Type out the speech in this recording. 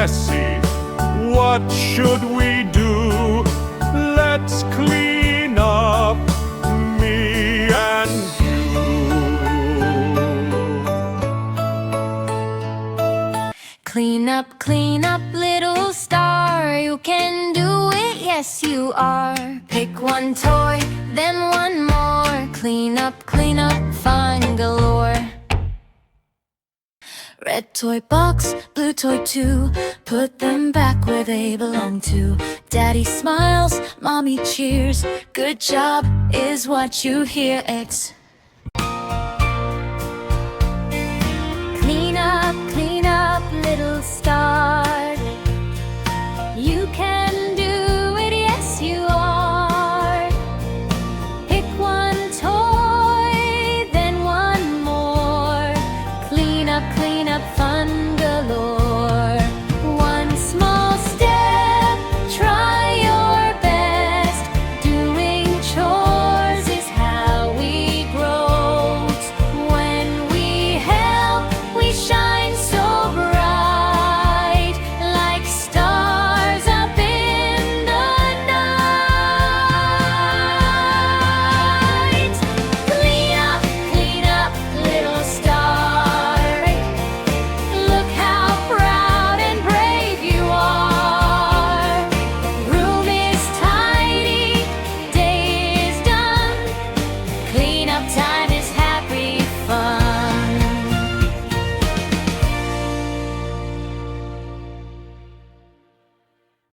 messy. What should we do? Let's clean up, me and you. Clean up, little star. You can do it, yes you are. Pick one toy, then one more. Clean up, fun galore. Red toy box, blue toy too. Put them back where they belong to. Daddy smiles, mommy cheers. Good job is what you hear. It's clean up, little star. You can do it, yes you are. Pick one toy, then one more. Clean up,